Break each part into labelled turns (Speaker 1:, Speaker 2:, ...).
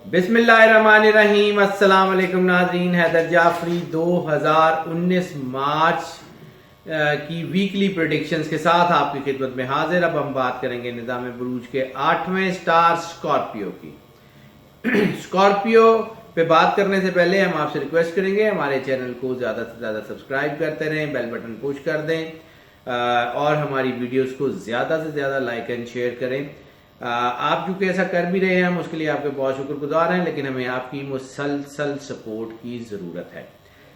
Speaker 1: بسم اللہ الرحمن الرحیم۔ السلام علیکم ناظرین، حیدر جعفری 2019 مارچ کی ویکلی پریڈکشنز کے ساتھ آپ کی خدمت میں حاضر۔ اب ہم بات کریں گے نظام بروج کے 8ویں سٹار اسکارپیو کی۔ اسکارپیو پہ بات کرنے سے پہلے ہم آپ سے ریکویسٹ کریں گے ہمارے چینل کو زیادہ سے زیادہ سبسکرائب کرتے رہیں، بیل بٹن پوش کر دیں اور ہماری ویڈیوز کو زیادہ سے زیادہ لائک اینڈ شیئر کریں۔ آپ چونکہ ایسا کر بھی رہے ہیں، ہم اس کے لیے آپ کے بہت شکر گزار ہیں، لیکن ہمیں آپ کی مسلسل سپورٹ کی ضرورت ہے۔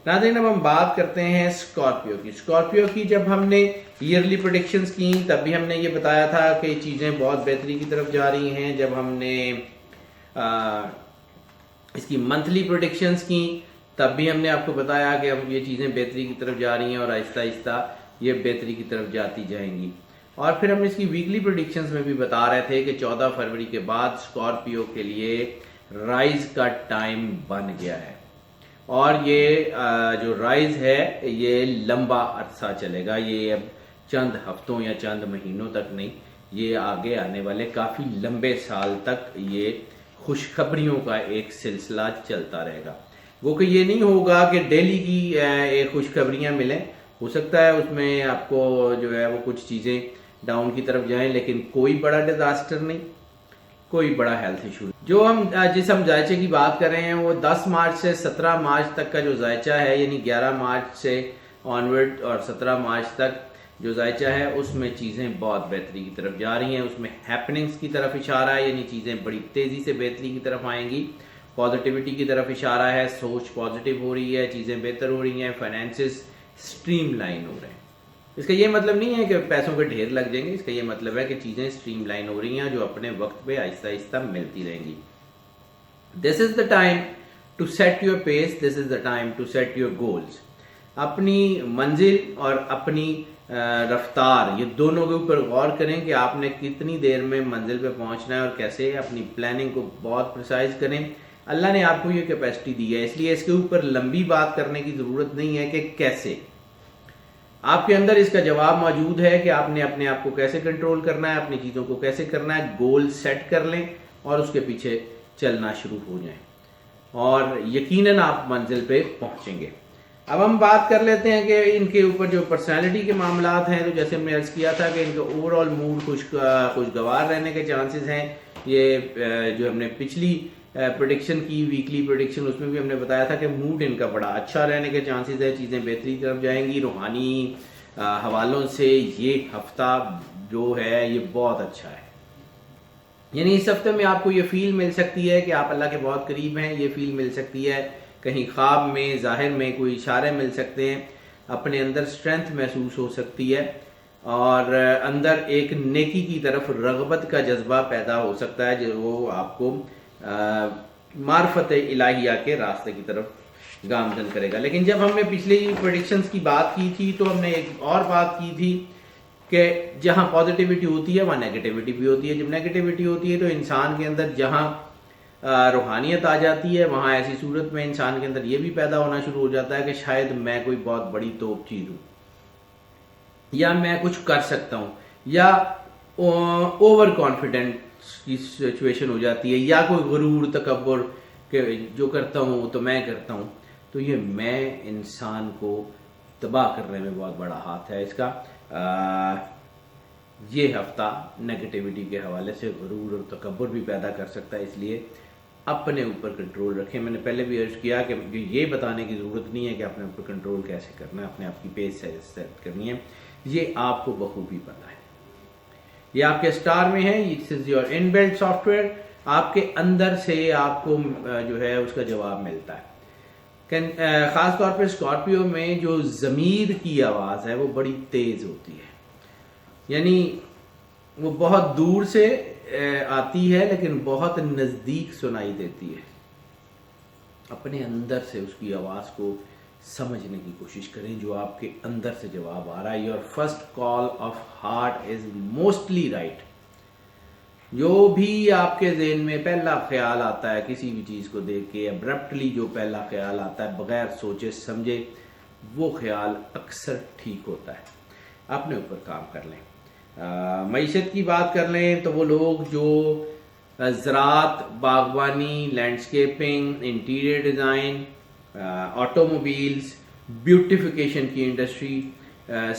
Speaker 1: ناظرین، اب ہم بات کرتے ہیں اسکارپیو کی۔ اسکارپیو کی جب ہم نے ایئرلی پریڈکشنز کی تب بھی ہم نے یہ بتایا تھا کہ چیزیں بہت بہتری کی طرف جا رہی ہیں۔ جب ہم نے اس کی منتھلی پریڈکشنز کی تب بھی ہم نے آپ کو بتایا کہ اب یہ چیزیں بہتری کی طرف جا رہی ہیں اور آہستہ آہستہ یہ بہتری کی طرف جاتی جائیں گی۔ اور پھر ہم اس کی ویکلی پریڈکشنز میں بھی بتا رہے تھے کہ 14 فروری کے بعد اسکارپیو کے لیے رائز کا ٹائم بن گیا ہے، اور یہ جو رائز ہے یہ لمبا عرصہ چلے گا۔ یہ اب چند ہفتوں یا چند مہینوں تک نہیں، یہ آگے آنے والے کافی لمبے سال تک یہ خوشخبریوں کا ایک سلسلہ چلتا رہے گا۔ وہ کہ یہ نہیں ہوگا کہ ڈیلی کی ایک خوشخبریاں ملیں، ہو سکتا ہے اس میں آپ کو جو ہے وہ کچھ چیزیں ڈاؤن کی طرف جائیں، لیکن کوئی بڑا ڈیزاسٹر نہیں، کوئی بڑا ہیلتھ ایشو۔ جو جس ہم ذائچے کی بات کر رہے ہیں وہ 10 مارچ سے 17 مارچ تک کا جو ذائچہ ہے، یعنی 11 مارچ سے آنورڈ اور 17 مارچ تک جو ذائچہ ہے اس میں چیزیں بہت بہتری کی طرف جا رہی ہیں۔ اس میں ہیپننگز کی طرف اشارہ ہے، یعنی چیزیں بڑی تیزی سے بہتری کی طرف آئیں گی۔ پازیٹیوٹی کی طرف اشارہ ہے، سوچ پازیٹیو ہو رہی ہے، چیزیں بہتر ہو رہی ہیں، فائنینسز سٹریم لائن ہو رہے ہیں۔ اس کا یہ مطلب نہیں ہے کہ پیسوں کے ڈھیر لگ جائیں گے، اس کا یہ مطلب ہے کہ چیزیں سٹریم لائن ہو رہی ہیں جو اپنے وقت پہ آہستہ آہستہ ملتی رہیں گی۔ This is the time to set your pace, this is the time to set your goals. اپنی منزل اور اپنی رفتار، یہ دونوں کے اوپر غور کریں کہ آپ نے کتنی دیر میں منزل پہ پہنچنا ہے اور کیسے۔ اپنی پلاننگ کو بہت پریسائز کریں۔ اللہ نے آپ کو یہ کیپیسٹی دی ہے، اس لیے اس کے اوپر لمبی بات کرنے کی ضرورت نہیں ہے کہ کیسے۔ آپ کے اندر اس کا جواب موجود ہے کہ آپ نے اپنے آپ کو کیسے کنٹرول کرنا ہے، اپنی چیزوں کو کیسے کرنا ہے۔ گول سیٹ کر لیں اور اس کے پیچھے چلنا شروع ہو جائیں اور یقیناً آپ منزل پہ پہنچیں گے۔ اب ہم بات کر لیتے ہیں کہ ان کے اوپر جو پرسنالٹی کے معاملات ہیں، تو جیسے ہم نے عرض کیا تھا کہ ان کا اوور آل موڈ خوشگوار رہنے کے چانسز ہیں۔ یہ جو ہم نے پچھلی پریڈکشن کی ویکلی پریڈکشن، اس میں بھی ہم نے بتایا تھا کہ موڈ ان کا بڑا اچھا رہنے کے چانسز ہے، چیزیں بہتری کی طرف جائیں گی۔ روحانی حوالوں سے یہ ہفتہ جو ہے یہ بہت اچھا ہے، یعنی اس ہفتے میں آپ کو یہ فیل مل سکتی ہے کہ آپ اللہ کے بہت قریب ہیں۔ یہ فیل مل سکتی ہے کہیں خواب میں، ظاہر میں کوئی اشارے مل سکتے ہیں، اپنے اندر اسٹرینتھ محسوس ہو سکتی ہے اور اندر ایک نیکی کی طرف رغبت کا جذبہ پیدا ہو سکتا ہے جو وہ آپ کو معرفت الہیہ کے راستے کی طرف گامزن کرے گا۔ لیکن جب ہم نے پچھلی پریڈکشنز کی بات کی تھی تو ہم نے ایک اور بات کی تھی کہ جہاں پازیٹیوٹی ہوتی ہے وہاں نیگیٹیوٹی بھی ہوتی ہے۔ جب نیگیٹیوٹی ہوتی ہے تو انسان کے اندر جہاں روحانیت آ جاتی ہے، وہاں ایسی صورت میں انسان کے اندر یہ بھی پیدا ہونا شروع ہو جاتا ہے کہ شاید میں کوئی بہت بڑی توپ چیز ہوں، یا میں کچھ کر سکتا ہوں، یا اوور کانفیڈنٹ کی سچویشن ہو جاتی ہے، یا کوئی غرور تکبر کہ جو کرتا ہوں وہ تو میں کرتا ہوں۔ تو یہ میں انسان کو تباہ کرنے میں بہت بڑا ہاتھ ہے اس کا۔ یہ ہفتہ نیگیٹیوٹی کے حوالے سے غرور اور تکبر بھی پیدا کر سکتا ہے، اس لیے اپنے اوپر کنٹرول رکھیں۔ میں نے پہلے بھی عرض کیا کہ یہ بتانے کی ضرورت نہیں ہے کہ اپنے اوپر کنٹرول کیسے کرنا ہے، اپنے آپ کی پیس سیٹ کرنی ہے، یہ آپ کو بخوبی پتہ ہے۔ یہ آپ کے سٹار میں ہے، this is your inbuilt soft where, آپ کے اندر سے آپ کو جو ہے اس کا جواب ملتا ہے۔ خاص طور پہ اسکارپیو میں جو ضمیر کی آواز ہے وہ بڑی تیز ہوتی ہے، یعنی وہ بہت دور سے آتی ہے لیکن بہت نزدیک سنائی دیتی ہے۔ اپنے اندر سے اس کی آواز کو سمجھنے کی کوشش کریں جو آپ کے اندر سے جواب آ رہا ہے۔ Your first call of heart is mostly right. جو بھی آپ کے ذہن میں پہلا خیال آتا ہے کسی بھی چیز کو دیکھ کے، ابرپٹلی جو پہلا خیال آتا ہے بغیر سوچے سمجھے، وہ خیال اکثر ٹھیک ہوتا ہے۔ اپنے اوپر کام کر لیں۔ معیشت کی بات کر لیں تو وہ لوگ جو زراعت، باغبانی، landscaping, interior design, automobiles, beautification کی انڈسٹری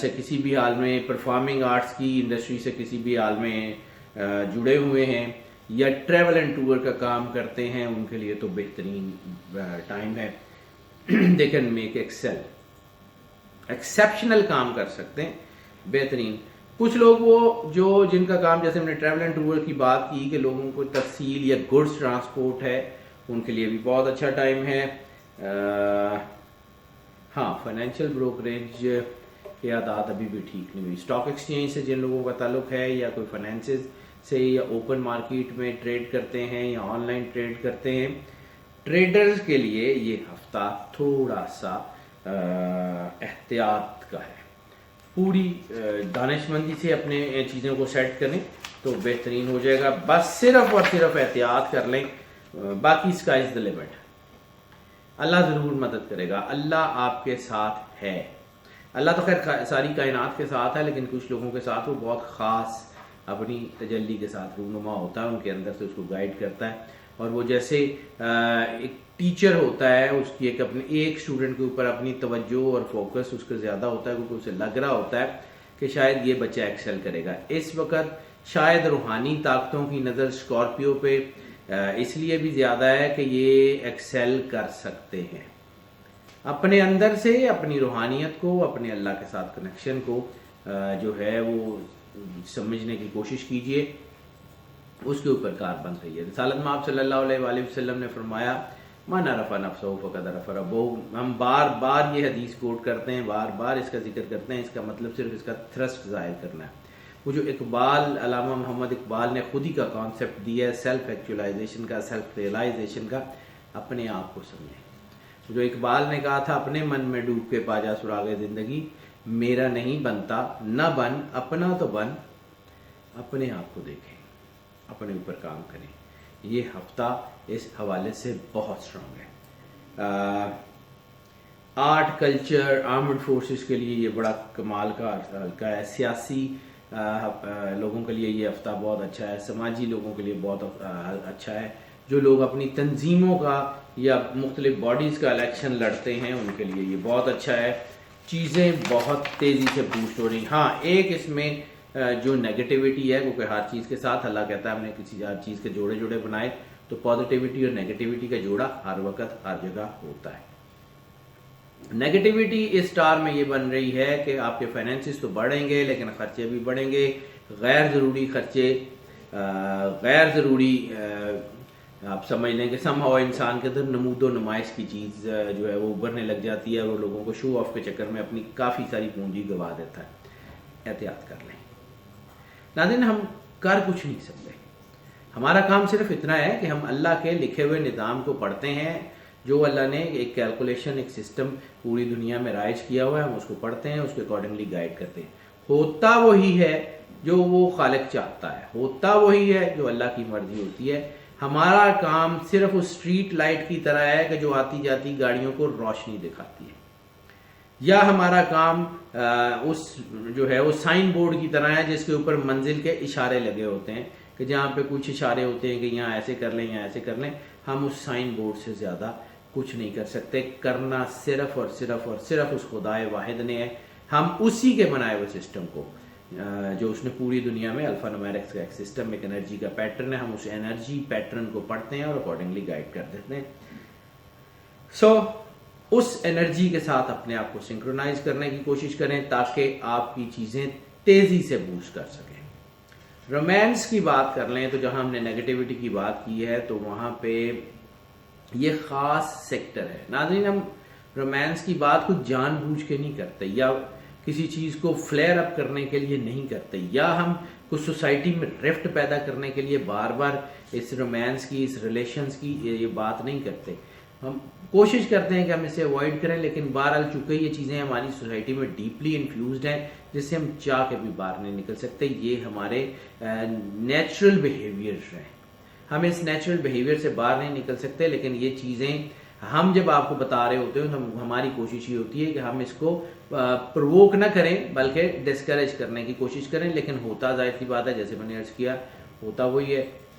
Speaker 1: سے کسی بھی حال میں، پرفارمنگ آرٹس کی انڈسٹری سے کسی بھی حال میں جڑے ہوئے ہیں یا ٹریول اینڈ ٹور کا کام کرتے ہیں، ان کے لیے تو بہترین ٹائم ہے. دے کین میک ایکسیپشنل کام کر سکتے ہیں، بہترین. کچھ لوگ وہ جو جن کا کام، جیسے ہم نے ٹریول اینڈ ٹور کی بات کی کہ لوگوں کو تفصیل یا گڈس ٹرانسپورٹ ہے، ان کے لیے بھی بہت اچھا ٹائم ہے. ہاں، فائنینشیل بروکریج کے عادات ابھی بھی ٹھیک نہیں ہوئی. اسٹاک ایکسچینج سے جن لوگوں کا تعلق ہے یا کوئی فائنینسز سے یا اوپن مارکیٹ میں ٹریڈ کرتے ہیں یا آن لائن ٹریڈ کرتے ہیں، ٹریڈرز کے لیے یہ ہفتہ تھوڑا سا احتیاط کا ہے. پوری دانش مندی سے اپنے چیزوں کو سیٹ کریں تو بہترین ہو جائے گا. بس صرف اور صرف احتیاط کر لیں، باقی اسکائی از دی لمٹ. اللہ ضرور مدد کرے گا، اللہ آپ کے ساتھ ہے. اللہ تو خیر ساری کائنات کے ساتھ ہے، لیکن کچھ لوگوں کے ساتھ وہ بہت خاص اپنی تجلی کے ساتھ رونما ہوتا ہے، ان کے اندر سے اس کو گائیڈ کرتا ہے. اور وہ جیسے ایک ٹیچر ہوتا ہے، اس کی ایک اسٹوڈنٹ کے اوپر اپنی توجہ اور فوکس اس کا زیادہ ہوتا ہے، کیونکہ اسے لگ رہا ہوتا ہے کہ شاید یہ بچہ ایکسل کرے گا. اس وقت شاید روحانی طاقتوں کی نظر اسکارپیو پہ اس لیے بھی زیادہ ہے کہ یہ ایکسل کر سکتے ہیں. اپنے اندر سے اپنی روحانیت کو، اپنے اللہ کے ساتھ کنیکشن کو جو ہے وہ سمجھنے کی کوشش کیجئے، اس کے اوپر کار بند رہی ہے. رسالت میں آپ صلی اللہ علیہ وآلہ وسلم نے فرمایا من عرف نفسہ فقد عرف ربہ. ہم بار بار یہ حدیث کوٹ کرتے ہیں، بار بار اس کا ذکر کرتے ہیں. اس کا مطلب صرف اس کا تھرسٹ ظاہر کرنا ہے. وہ جو اقبال، علامہ محمد اقبال نے خود ہی کا کانسیپٹ دیا ہے سیلف ایکچولائزیشن کا، سیلف ریئلائزیشن کا، اپنے آپ کو سمجھیں. جو اقبال نے کہا تھا اپنے من میں ڈوب کے پا جا سراغ زندگی، میرا نہیں بنتا نہ بن، اپنا تو بن. اپنے آپ کو دیکھیں، اپنے اوپر کام کریں. یہ ہفتہ اس حوالے سے بہت سٹرانگ ہے. آرٹ، کلچر، آرمڈ فورسز کے لیے یہ بڑا کمال کا حلقہ ہے. سیاسی لوگوں کے لیے یہ ہفتہ بہت اچھا ہے. سماجی لوگوں کے لیے بہت اچھا ہے. جو لوگ اپنی تنظیموں کا یا مختلف باڈیز کا الیکشن لڑتے ہیں، ان کے لیے یہ بہت اچھا ہے. چیزیں بہت تیزی سے بوسٹ ہو رہی. ہاں، ایک اس میں جو نیگیٹیوٹی ہے، کیونکہ ہر چیز کے ساتھ اللہ کہتا ہے ہم نے کسی ہر چیز کے جوڑے جوڑے بنائے، تو پازیٹیوٹی اور نیگیٹیوٹی کا جوڑا ہر وقت ہر جگہ ہوتا ہے. نیگیٹیوٹی اس سٹار میں یہ بن رہی ہے کہ آپ کے فائنینسز تو بڑھیں گے لیکن خرچے بھی بڑھیں گے. غیر ضروری خرچے، غیر ضروری آپ سمجھ لیں کہ سمہاؤ انسان کے اندر نمود و نمائش کی چیز جو ہے وہ ابھرنے لگ جاتی ہے، اور وہ لوگوں کو شو آف کے چکر میں اپنی کافی ساری پونجی گوا دیتا ہے. احتیاط کر لیں. ناظرین، ہم کر کچھ نہیں سکتے. ہمارا کام صرف اتنا ہے کہ ہم اللہ کے لکھے ہوئے نظام کو پڑھتے ہیں. جو اللہ نے ایک کیلکولیشن، ایک سسٹم پوری دنیا میں رائج کیا ہوا ہے، ہم اس کو پڑھتے ہیں، اس کے اکارڈنگلی گائیڈ کرتے ہیں. ہوتا وہی ہے جو وہ خالق چاہتا ہے، ہوتا وہی ہے جو اللہ کی مرضی ہوتی ہے. ہمارا کام صرف اس اسٹریٹ لائٹ کی طرح ہے کہ جو آتی جاتی گاڑیوں کو روشنی دکھاتی ہے، یا ہمارا کام اس جو ہے وہ سائن بورڈ کی طرح ہے جس کے اوپر منزل کے اشارے لگے ہوتے ہیں کہ جہاں پہ کچھ اشارے ہوتے ہیں کہ یہاں ایسے کر لیں، یہاں ایسے کر لیں. ہم اس سائن بورڈ سے زیادہ کچھ نہیں کر سکتے. کرنا صرف اور صرف اور صرف اس خدائے واحد نے ہے. ہم اسی کے بنائے ہوئے سسٹم کو، جو اس نے پوری دنیا میں الفا نومیرکس کا ایک سسٹم، ایک انرجی کا پیٹرن ہے، ہم اس انرجی پیٹرن کو پڑھتے ہیں اور اکارڈنگلی گائیڈ کر دیتے ہیں. اس انرجی کے ساتھ اپنے آپ کو سنکرونائز کرنے کی کوشش کریں تاکہ آپ کی چیزیں تیزی سے بوسٹ کر سکیں. رومانس کی بات کر لیں تو جہاں ہم نے نیگیٹیوٹی کی بات کی ہے تو وہاں پہ یہ خاص سیکٹر ہے. ناظرین، ہم رومانس کی بات کچھ جان بوجھ کے نہیں کرتے، یا کسی چیز کو فلیئر اپ کرنے کے لیے نہیں کرتے، یا ہم کچھ سوسائٹی میں رفٹ پیدا کرنے کے لیے بار بار اس رومانس کی، اس ریلیشنز کی یہ بات نہیں کرتے. ہم کوشش کرتے ہیں کہ ہم اسے اوائڈ کریں، لیکن بہرحال چونکہ یہ چیزیں ہماری سوسائٹی میں ڈیپلی انفیوزڈ ہیں جس سے ہم چاہ کے بھی باہر نہیں نکل سکتے. یہ ہمارے نیچرل بیہیویئر ہیں، ہم اس نیچرل بیہیویئر سے باہر نہیں نکل سکتے. لیکن یہ چیزیں ہم جب آپ کو بتا رہے ہوتے ہیں تو ہماری کوشش یہ ہوتی ہے کہ ہم اس کو پرووک نہ کریں بلکہ ڈسکریج کرنے کی کوشش کریں. لیکن ہوتا ظاہر سی بات ہے، جیسے میں نے عرض کیا، ہوتا وہی ہے